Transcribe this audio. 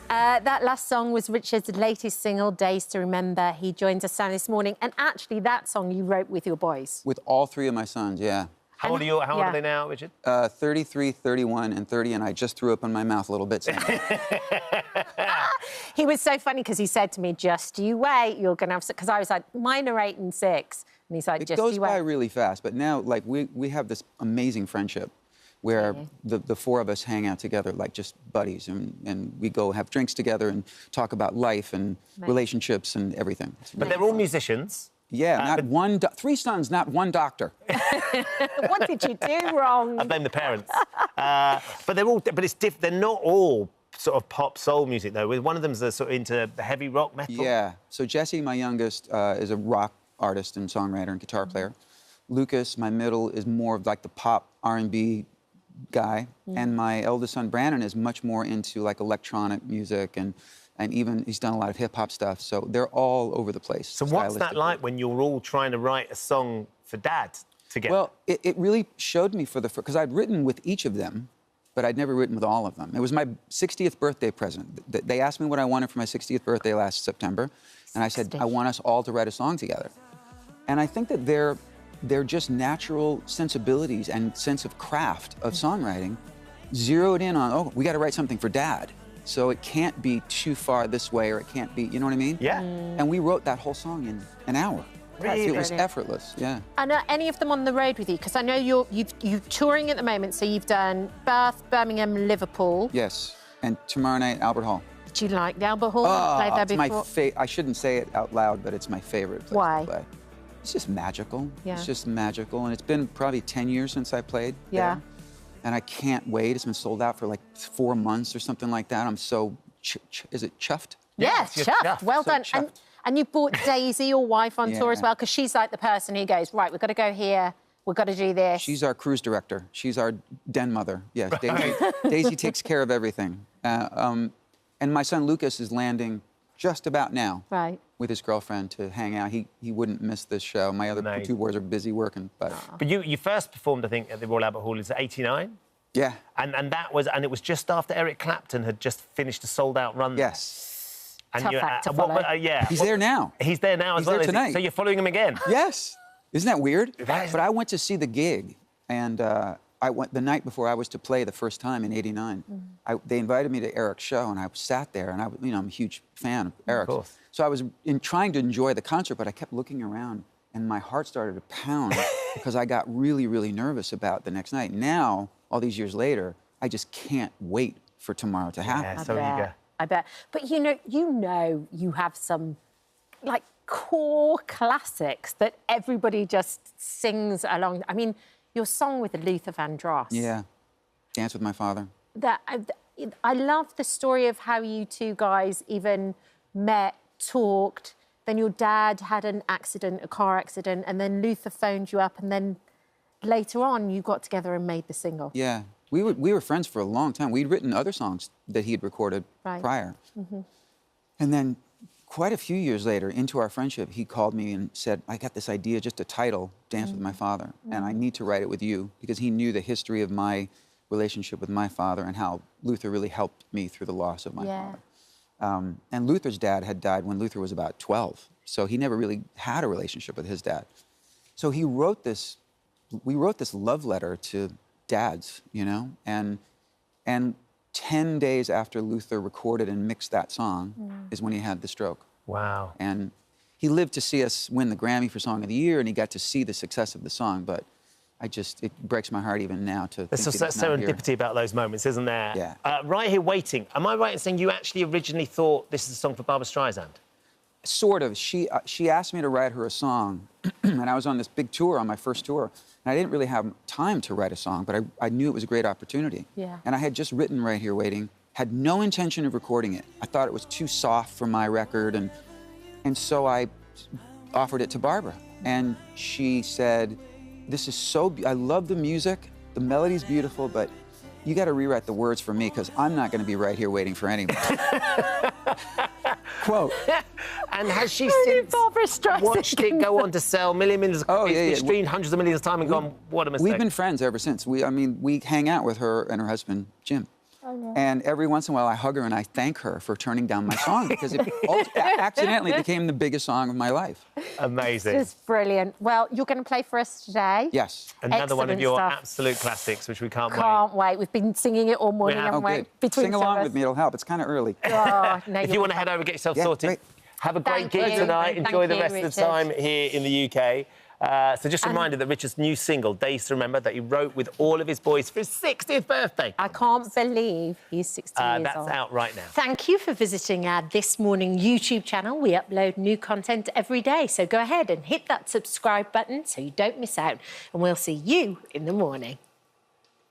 That last song was Richard's latest single, Days to Remember. He joined us down this morning. And actually, that song you wrote with your boys. With all three of my sons, yeah. How old are they now, Richard? 33, 31, and 30, and I just threw up in my mouth a little bit. He was so funny because he said to me, just you wait, you're going to have... Because I was like, mine are 8 and 6. And he's like, just you wait. It goes by really fast, but now, like, we have this amazing friendship where the four of us hang out together like just buddies, and we go have drinks together and talk about life and relationships and everything. But they're all musicians. Yeah, three sons, not one doctor. What did you do wrong? I blame the parents. But they're all, but it's different. They're not all sort of pop soul music though. One of them's sort of into heavy rock metal. Yeah. So Jesse, my youngest, is a rock artist and songwriter and guitar player. Lucas, my middle, is more of like the pop R&B guy, and my eldest son Brandon is much more into like electronic music and even he's done a lot of hip-hop stuff, so they're all over the place. So what's that like when you're all trying to write a song for Dad together? Well, it really showed me because I'd written with each of them, but I'd never written with all of them. It was my 60th birthday present. They asked me what I wanted for my 60th birthday last September, and I said, I want us all to write a song together. And I think that they're just natural sensibilities and sense of craft of songwriting zeroed in on, oh, we got to write something for Dad. So it can't be too far this way, or it can't be, you know what I mean? Yeah. And we wrote that whole song in an hour. Really? It was effortless, yeah. And are any of them on the road with you? Because I know you're touring at the moment, so you've done Bath, Birmingham, Liverpool. Yes, and tomorrow night, Albert Hall. Do you like the Albert Hall? Oh, Played there before? I shouldn't say it out loud, but it's my favorite place Why? to play. It's just magical. Yeah. It's just magical, and it's been probably 10 years since I played there. And I can't wait. It's been sold out for like 4 months or something like that. I'm so... is it chuffed? Yes, chuffed. Well done. Chuffed. And you brought Daisy, your wife, on tour as well, because she's like the person who goes, right, we've got to go here, we've got to do this. She's our cruise director. She's our den mother. Yes, Daisy takes care of everything. And my son Lucas is landing just about now with his girlfriend to hang out. He wouldn't miss this show. My other two boys are busy working. But you first performed, I think, at the Royal Albert Hall in '89. Yeah. And it was just after Eric Clapton had just finished a sold-out run. Yes. And tough act to follow. He's there now. He's there now as well. He's there tonight. So you're following him again? Yes. Isn't that weird? But I went to see the gig, and I went the night before I was to play the first time in '89. They invited me to Eric's show, and I sat there, and I'm a huge fan of Eric's. Of course. So I was trying to enjoy the concert, but I kept looking around, and my heart started to pound because I got really, really nervous about the next night. Now, all these years later, I just can't wait for tomorrow to happen. Yeah, so eager. I bet. But you know you have some, like, core classics that everybody just sings along. I mean, your song with Luther Vandross. Yeah, Dance with My Father. I love the story of how you two guys even met, talked, then your dad had an accident, a car accident, and then Luther phoned you up, and then later on you got together and made the single. Yeah, we were friends for a long time. We'd written other songs that he'd recorded prior. And then quite a few years later, into our friendship, he called me and said, I got this idea, just a title, Dance with My Father, and I need to write it with you, because he knew the history of my relationship with my father and how Luther really helped me through the loss of my father. And Luther's dad had died when Luther was about 12, so he never really had a relationship with his dad. So we wrote this love letter to dads, you know, and 10 days after Luther recorded and mixed that song is when he had the stroke. Wow. And he lived to see us win the Grammy for Song of the Year, and he got to see the success of the song, but it breaks my heart even now to There's some serendipity about those moments, isn't there? Yeah. Right Here Waiting. Am I right in saying you actually originally thought this is a song for Barbra Streisand? Sort of. She asked me to write her a song, and I was on this big tour, on my first tour, and I didn't really have time to write a song, but I knew it was a great opportunity. Yeah. And I had just written Right Here Waiting, had no intention of recording it. I thought it was too soft for my record, and so I offered it to Barbra, and she said, this is so, I love the music, the melody's beautiful, but you got to rewrite the words for me, because I'm not going to be right here waiting for anyone. Quote. And has she since watched it go on to sell millions of copies, it's been streamed hundreds of millions of times and gone, what a mistake. We've been friends ever since. We hang out with her and her husband, Jim. And every once in a while, I hug her and I thank her for turning down my song because it accidentally became the biggest song of my life. Amazing. This is brilliant. Well, you're going to play for us today. Yes. Another one of Excellent your stuff. absolute classics, which we can't wait. Can't wait. We've been singing it all morning, haven't we? Between Sing along us. with me, it'll help. It's kind of early. Oh, no, If you want to head over, get yourself sorted. Great. Have a great Thank gig you. tonight. Thank Enjoy the you, rest of the Richard. time here in the UK. So just a reminder that Richard's new single, Days to Remember, that he wrote with all of his boys for his 60th birthday. I can't believe he's 60 years That's old. out right now. Thank you for visiting our This Morning YouTube channel. We upload new content every day, so go ahead and hit that subscribe button so you don't miss out. And we'll see you in the morning.